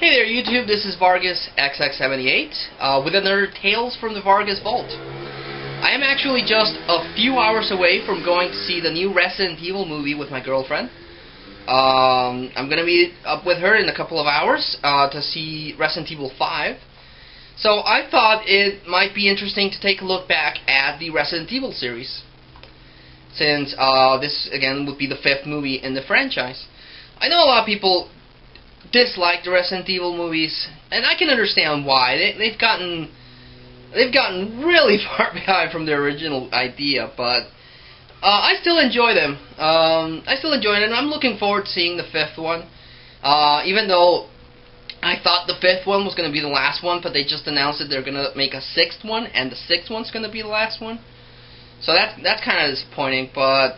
Hey there YouTube, this is Vargas XX78 with another Tales from the Vargas Vault. I am actually just a few hours away from going to see the new Resident Evil movie with my girlfriend. I'm going to meet up with her in a couple of hours to see Resident Evil 5. So I thought it might be interesting to take a look back at the Resident Evil series, since this again would be the 5th movie in the franchise. I know a lot of people dislike the Resident Evil movies, and I can understand why. They've gotten really far behind from their original idea, but I still enjoy them. And I'm looking forward to seeing the 5th one. Even though I thought the 5th one was going to be the last one, but they just announced that they're going to make a 6th one, and the 6th one's going to be the last one. So that's kind of disappointing, but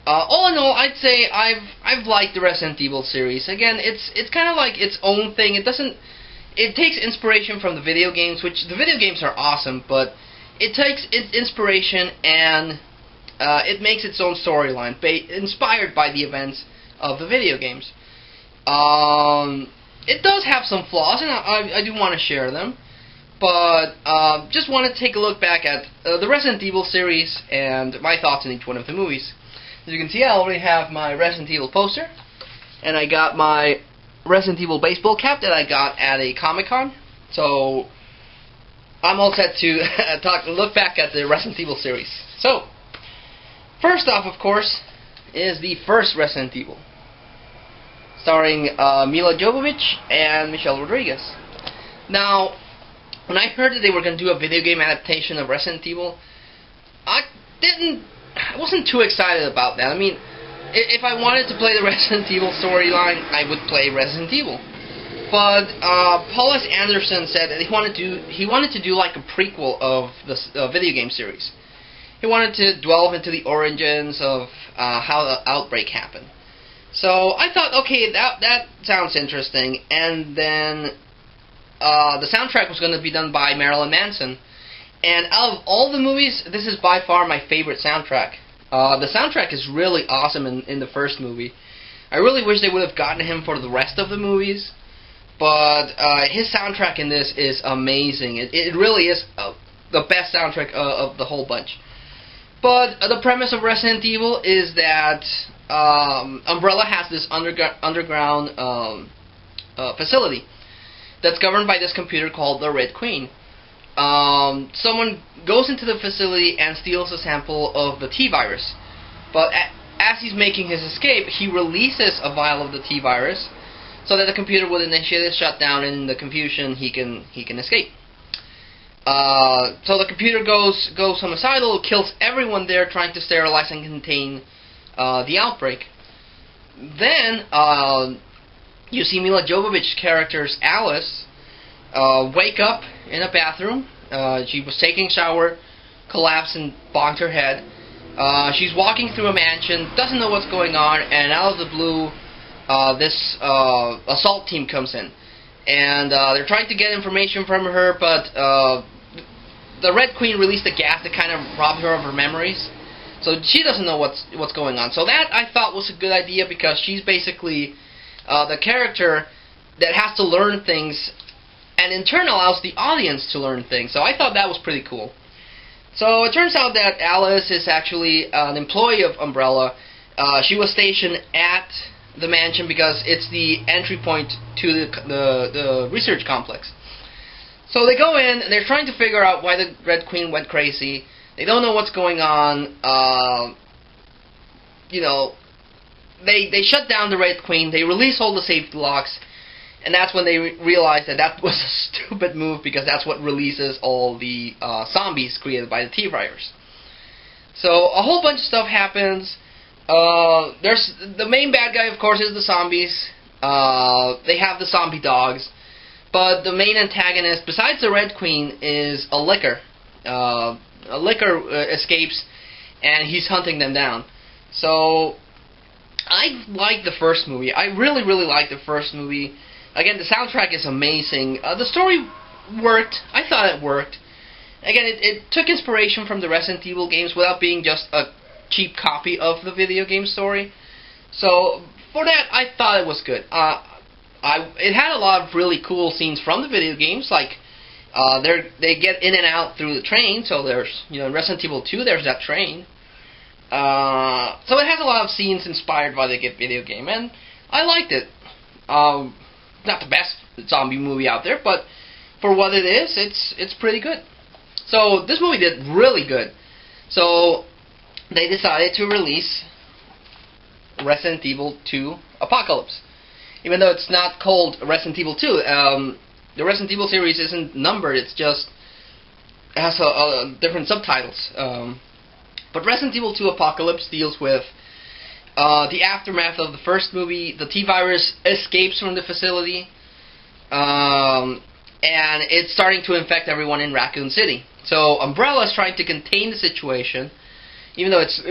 all in all, I'd say I've liked the Resident Evil series. Again, it's kind of like its own thing. It takes inspiration from the video games, which the video games are awesome, but it takes its inspiration and it makes its own storyline, inspired by the events of the video games. It does have some flaws, and I do want to share them, but just want to take a look back at the Resident Evil series and my thoughts on each one of the movies. As you can see, I already have my Resident Evil poster, and I got my Resident Evil baseball cap that I got at a Comic-Con, so I'm all set to look back at the Resident Evil series. So, first off, of course, is the first Resident Evil, starring Milla Jovovich and Michelle Rodriguez. Now, when I heard that they were going to do a video game adaptation of Resident Evil, I wasn't too excited about that. I mean, if I wanted to play the Resident Evil storyline, I would play Resident Evil. But Paul S. Anderson said that he wanted to do like a prequel of the video game series. He wanted to delve into the origins of how the outbreak happened. So I thought, okay, that sounds interesting. And then the soundtrack was going to be done by Marilyn Manson. And out of all the movies, this is by far my favorite soundtrack. The soundtrack is really awesome in the first movie. I really wish they would have gotten him for the rest of the movies, but his soundtrack in this is amazing. It really is the best soundtrack of the whole bunch. But the premise of Resident Evil is that Umbrella has this underground facility that's governed by this computer called the Red Queen. Someone goes into the facility and steals a sample of the T-virus, but as he's making his escape, he releases a vial of the T-virus so that the computer would initiate a shutdown, and in the confusion he can escape. So the computer goes homicidal, kills everyone there, trying to sterilize and contain the outbreak. Then you see Milla Jovovich's character's Alice wake up in a bathroom. She was taking a shower, collapsed and bonked her head. She's walking through a mansion, doesn't know what's going on, and out of the blue, this assault team comes in. And they're trying to get information from her, but the Red Queen released a gas that kind of robbed her of her memories. So she doesn't know what's going on. So that, I thought, was a good idea, because she's basically the character that has to learn things, and in turn allows the audience to learn things. So I thought that was pretty cool. So it turns out that Alice is actually an employee of Umbrella. She was stationed at the mansion because it's the entry point to the research complex. So they go in, and they're trying to figure out why the Red Queen went crazy. They don't know what's going on. You know, they shut down the Red Queen. They release all the safety locks. And that's when they realized that was a stupid move, because that's what releases all the zombies created by the T-virus. So a whole bunch of stuff happens. There's the main bad guy, of course, is the zombies. They have the zombie dogs. But the main antagonist, besides the Red Queen, is a Licker. A Licker escapes, and he's hunting them down. So I like the first movie. I really, really like the first movie. Again, the soundtrack is amazing. The story worked. I thought it worked. Again, it took inspiration from the Resident Evil games without being just a cheap copy of the video game story. So, for that, I thought it was good. it had a lot of really cool scenes from the video games, like they get in and out through the train. So there's, in Resident Evil 2, there's that train. So it has a lot of scenes inspired by the video game, and I liked it. Not the best zombie movie out there, but for what it is, it's pretty good. So this movie did really good. So they decided to release Resident Evil 2 Apocalypse. Even though it's not called Resident Evil 2, the Resident Evil series isn't numbered, it has different subtitles. But Resident Evil 2 Apocalypse deals with the aftermath of the first movie. The T-Virus escapes from the facility, and it's starting to infect everyone in Raccoon City. So Umbrella is trying to contain the situation, even though it's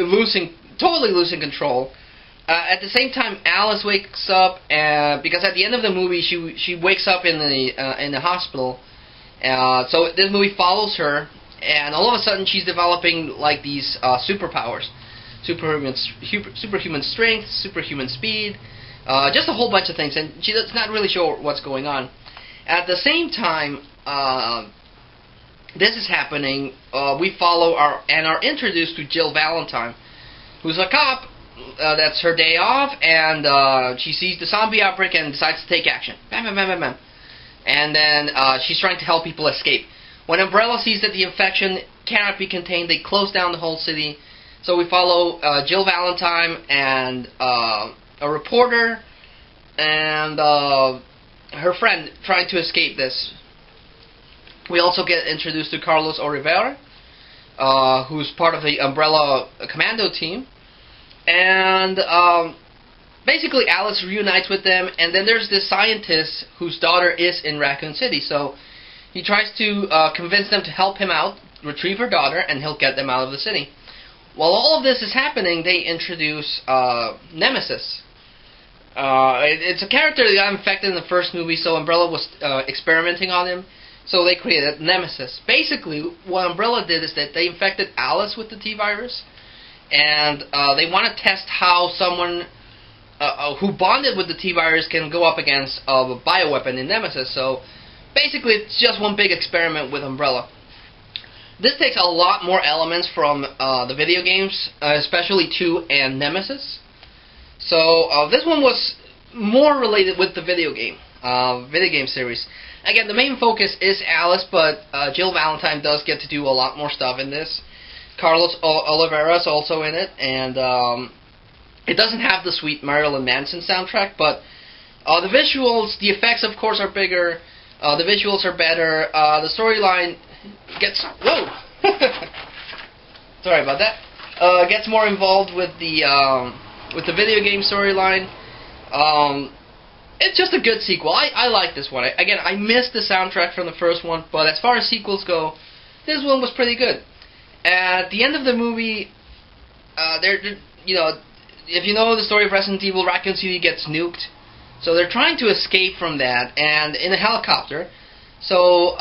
totally losing control. At the same time, Alice wakes up, because at the end of the movie, she wakes up in the hospital. So this movie follows her, and all of a sudden she's developing like these superpowers, superhuman strength, superhuman speed, just a whole bunch of things, and she's not really sure what's going on. At the same time, this is happening. We follow and are introduced to Jill Valentine, who's a cop. That's her day off, and she sees the zombie outbreak and decides to take action. Bam, bam, bam, bam, bam. And then she's trying to help people escape. When Umbrella sees that the infection cannot be contained, they close down the whole city. So we follow Jill Valentine and a reporter and her friend trying to escape this. We also get introduced to Carlos Oliveira, who's part of the Umbrella Commando team. And basically Alice reunites with them, and then there's this scientist whose daughter is in Raccoon City. So he tries to convince them to help him out, retrieve her daughter, and he'll get them out of the city. While all of this is happening, they introduce Nemesis. It's a character that got infected in the first movie, so Umbrella was experimenting on him. So they created Nemesis. Basically, what Umbrella did is that they infected Alice with the T-Virus, and they want to test how someone who bonded with the T-Virus can go up against a bioweapon in Nemesis. So basically, it's just one big experiment with Umbrella. This takes a lot more elements from the video games, especially 2 and Nemesis. So this one was more related with the video game series. Again, the main focus is Alice, but Jill Valentine does get to do a lot more stuff in this. Carlos Oliveira is also in it, and it doesn't have the sweet Marilyn Manson soundtrack, but the visuals, the effects, of course, are bigger. The visuals are better. The storyline gets sorry about that. Gets more involved with the video game storyline. It's just a good sequel. I like this one. Again, I missed the soundtrack from the first one, but as far as sequels go, this one was pretty good. At the end of the movie, if you know the story of Resident Evil, Raccoon City gets nuked. So they're trying to escape from that, and in a helicopter. So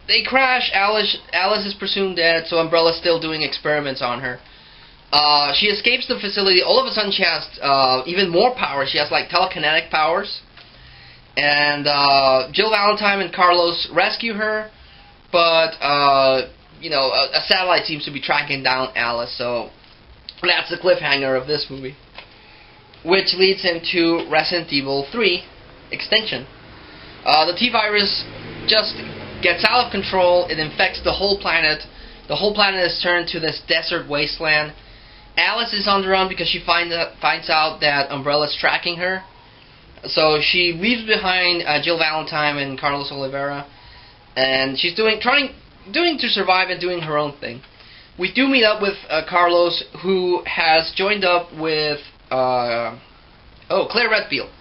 they crash. Alice is presumed dead, so Umbrella's still doing experiments on her. She escapes the facility. All of a sudden, she has even more power. She has like telekinetic powers. And Jill Valentine and Carlos rescue her, but a satellite seems to be tracking down Alice. So that's the cliffhanger of this movie, which leads into Resident Evil 3: Extinction. The T-Virus just gets out of control. It infects the whole planet. The whole planet is turned to this desert wasteland. Alice is on the run because she finds out that Umbrella's tracking her. So she leaves behind Jill Valentine and Carlos Oliveira, and she's trying to survive and doing her own thing. We do meet up with Carlos, who has joined up with Claire Redfield.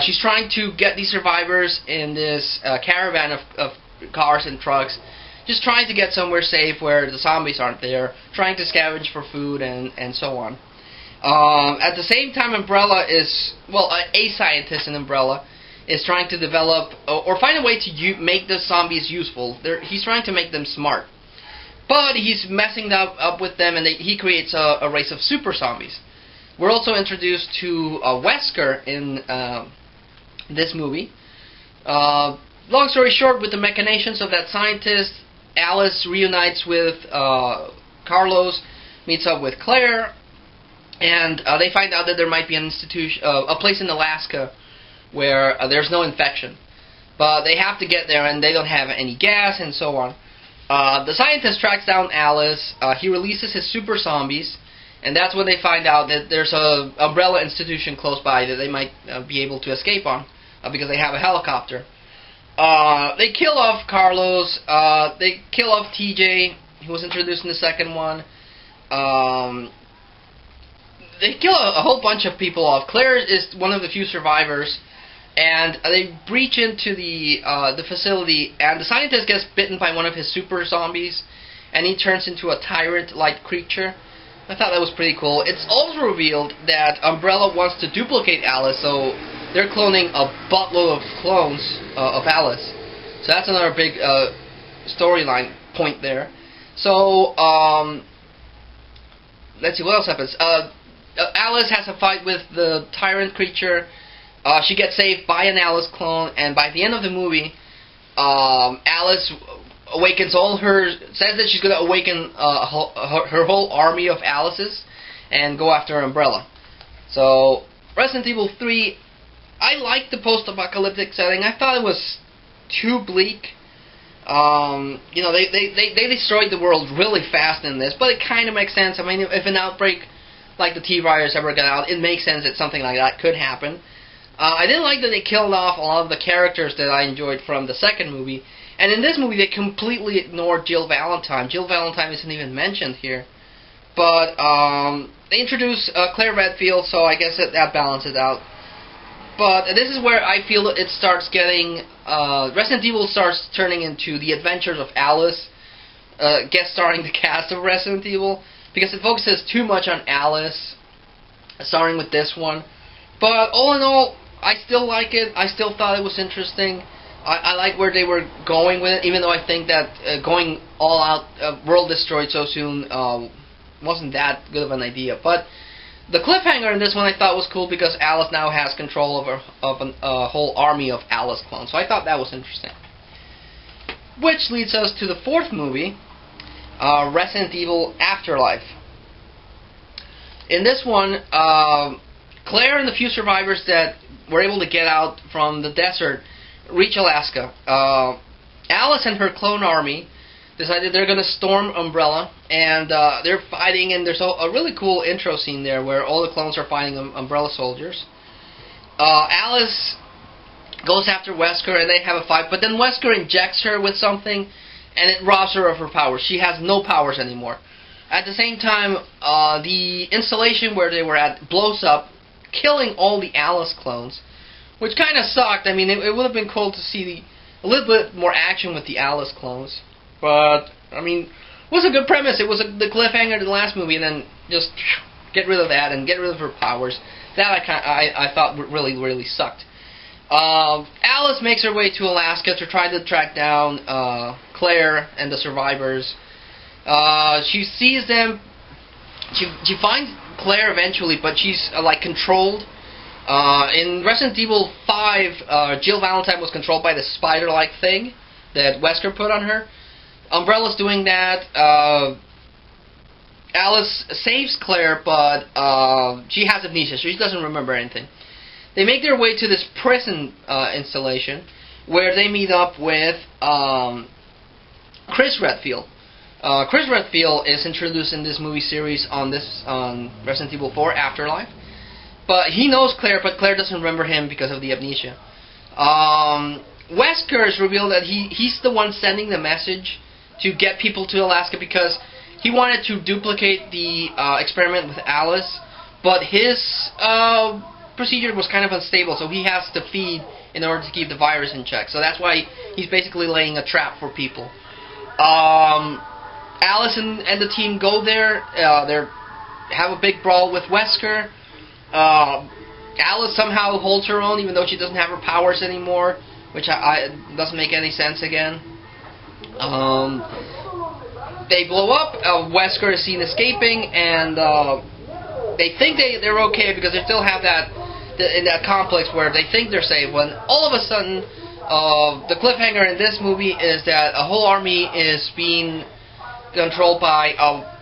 She's trying to get these survivors in this caravan of cars and trucks, just trying to get somewhere safe where the zombies aren't there, trying to scavenge for food and so on. At the same time, Umbrella is, a scientist in Umbrella is trying to develop or find a way to make the zombies useful. He's trying to make them smart. But he's messing up with them, and he creates a race of super zombies. We're also introduced to Wesker in this movie. Long story short, with the machinations of that scientist, Alice reunites with Carlos, meets up with Claire, and they find out that there might be an institution, a place in Alaska where there's no infection. But they have to get there, and they don't have any gas, and so on. The scientist tracks down Alice. He releases his super zombies, and that's when they find out that there's a umbrella institution close by that they might be able to escape on, because they have a helicopter. They kill off Carlos. They kill off TJ, who was introduced in the second one. They kill a whole bunch of people off. Claire is one of the few survivors. And they breach into the facility, and the scientist gets bitten by one of his super zombies, and he turns into a tyrant-like creature. I thought that was pretty cool. It's also revealed that Umbrella wants to duplicate Alice, so they're cloning a buttload of clones of Alice. So that's another big storyline point there. So, let's see, what else happens? Alice has a fight with the tyrant creature. She gets saved by an Alice clone, and by the end of the movie, Alice awakens says that she's going to awaken her whole army of Alices and go after Umbrella. So, Resident Evil 3, I liked the post-apocalyptic setting. I thought it was too bleak. You know, they destroyed the world really fast in this, but it kind of makes sense. I mean, if an outbreak like the T-Virus ever got out, it makes sense that something like that could happen. I didn't like that they killed off a lot of the characters that I enjoyed from the second movie. And in this movie, they completely ignored Jill Valentine. Jill Valentine isn't even mentioned here. But they introduced Claire Redfield, so I guess that balances out. But this is where I feel it starts getting... Resident Evil starts turning into The Adventures of Alice, guest starring the cast of Resident Evil, because it focuses too much on Alice, starring with this one. But all in all, I still like it. I still thought it was interesting. I like where they were going with it, even though I think that going all out, world destroyed so soon, wasn't that good of an idea. But the cliffhanger in this one I thought was cool because Alice now has control of a whole army of Alice clones. So I thought that was interesting. Which leads us to the fourth movie, Resident Evil Afterlife. In this one, Claire and the few survivors that were able to get out from the desert reach Alaska. Alice and her clone army decided they're going to storm Umbrella, and they're fighting, and there's a really cool intro scene there where all the clones are fighting Umbrella soldiers. Alice goes after Wesker, and they have a fight, but then Wesker injects her with something, and it robs her of her powers. She has no powers anymore. At the same time, the installation where they were at blows up, killing all the Alice clones, which kind of sucked. I mean, it would have been cool to see a little bit more action with the Alice clones. But, I mean, it was a good premise. It was the cliffhanger to the last movie, and then just get rid of that and get rid of her powers. That I thought really, really sucked. Alice makes her way to Alaska to try to track down Claire and the survivors. She sees them. She finds Claire eventually, but she's like controlled. In Resident Evil 5, Jill Valentine was controlled by the spider-like thing that Wesker put on her. Umbrella's doing that. Alice saves Claire, but she has amnesia, so she doesn't remember anything. They make their way to this prison installation, where they meet up with Chris Redfield. Chris Redfield is introduced in this movie series on Resident Evil 4 Afterlife. But he knows Claire, but Claire doesn't remember him because of the amnesia. Wesker is revealed that he's the one sending the message to get people to Alaska because he wanted to duplicate the experiment with Alice, but his procedure was kind of unstable, so he has to feed in order to keep the virus in check. So that's why he's basically laying a trap for people. Alice and the team go there. They have a big brawl with Wesker. Alice somehow holds her own, even though she doesn't have her powers anymore, which doesn't make any sense again. They blow up. Wesker is seen escaping, and they think they're okay because they still have that in that complex where they think they're safe, when all of a sudden the cliffhanger in this movie is that a whole army is being controlled by,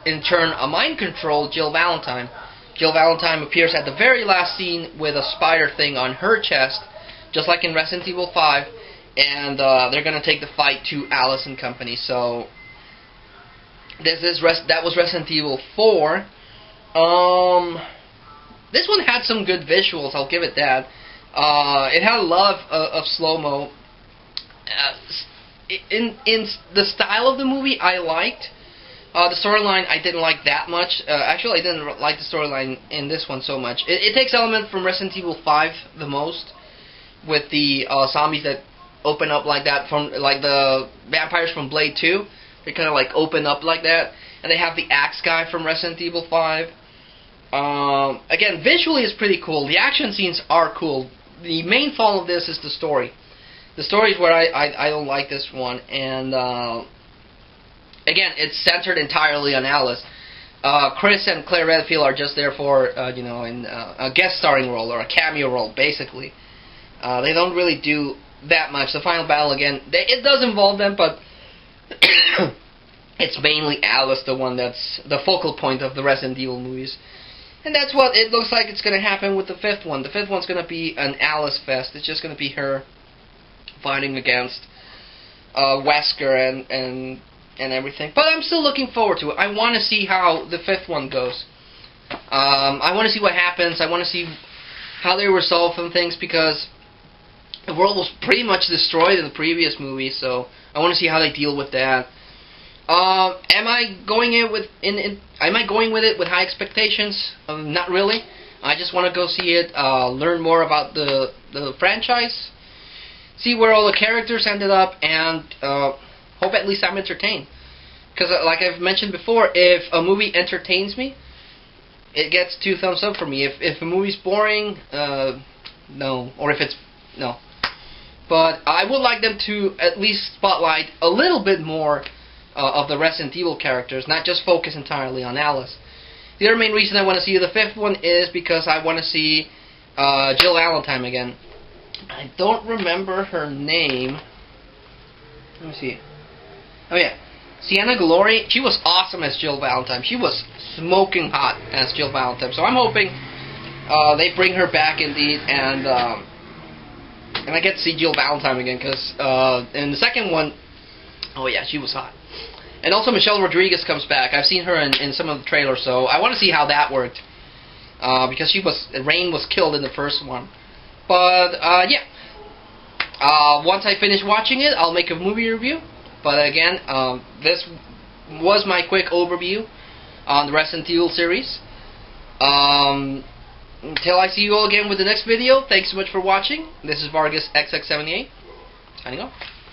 in turn, a mind-controlled Jill Valentine. Jill Valentine appears at the very last scene with a spider thing on her chest, just like in Resident Evil 5, and they're going to take the fight to Alice and company. So that was Resident Evil 4. This one had some good visuals, I'll give it that. It had a lot of slow-mo. In the style of the movie, I liked. The storyline, I didn't like that much. Actually, I didn't like the storyline in this one so much. It takes elements from Resident Evil 5 the most, with the zombies that open up like that, from like the vampires from Blade 2. They kind of like open up like that. And they have the axe guy from Resident Evil 5. Again, visually it's pretty cool. The action scenes are cool. The main fault of this is the story. The story is where I don't like this one. And again, it's centered entirely on Alice. Chris and Claire Redfield are just there for, in a guest starring role or a cameo role, basically. They don't really do that much. The final battle, again, it does involve them, but it's mainly Alice, the one that's the focal point of the Resident Evil movies. And that's what it looks like it's going to happen with the fifth one. The fifth one's going to be an Alice fest. It's just going to be her fighting against Wesker and everything. But I'm still looking forward to it. I want to see how the fifth one goes. I want to see what happens. I want to see how they resolve some things, because the world was pretty much destroyed in the previous movie, so I want to see how they deal with that. Am I going in with it with high expectations? Not really. I just want to go see it, learn more about the franchise, see where all the characters ended up, and hope at least I'm entertained. Because, like I've mentioned before, if a movie entertains me, it gets 2 thumbs up for me. If a movie's boring, no. Or if it's no. But I would like them to at least spotlight a little bit more of the Resident Evil characters, not just focus entirely on Alice. The other main reason I want to see the fifth one is because I want to see Jill Valentine again. I don't remember her name. Let me see. Oh yeah, Sienna Glory. She was awesome as Jill Valentine. She was smoking hot as Jill Valentine. So I'm hoping they bring her back indeed, and I get to see Jill Valentine again, because in the second one, oh yeah, she was hot. And also Michelle Rodriguez comes back. I've seen her in some of the trailers, so I want to see how that worked. Because Rain was killed in the first one. But, yeah. Once I finish watching it, I'll make a movie review. But again, this was my quick overview on the Resident Evil series. Until I see you all again with the next video, thanks so much for watching. This is Vargas XX78, signing off.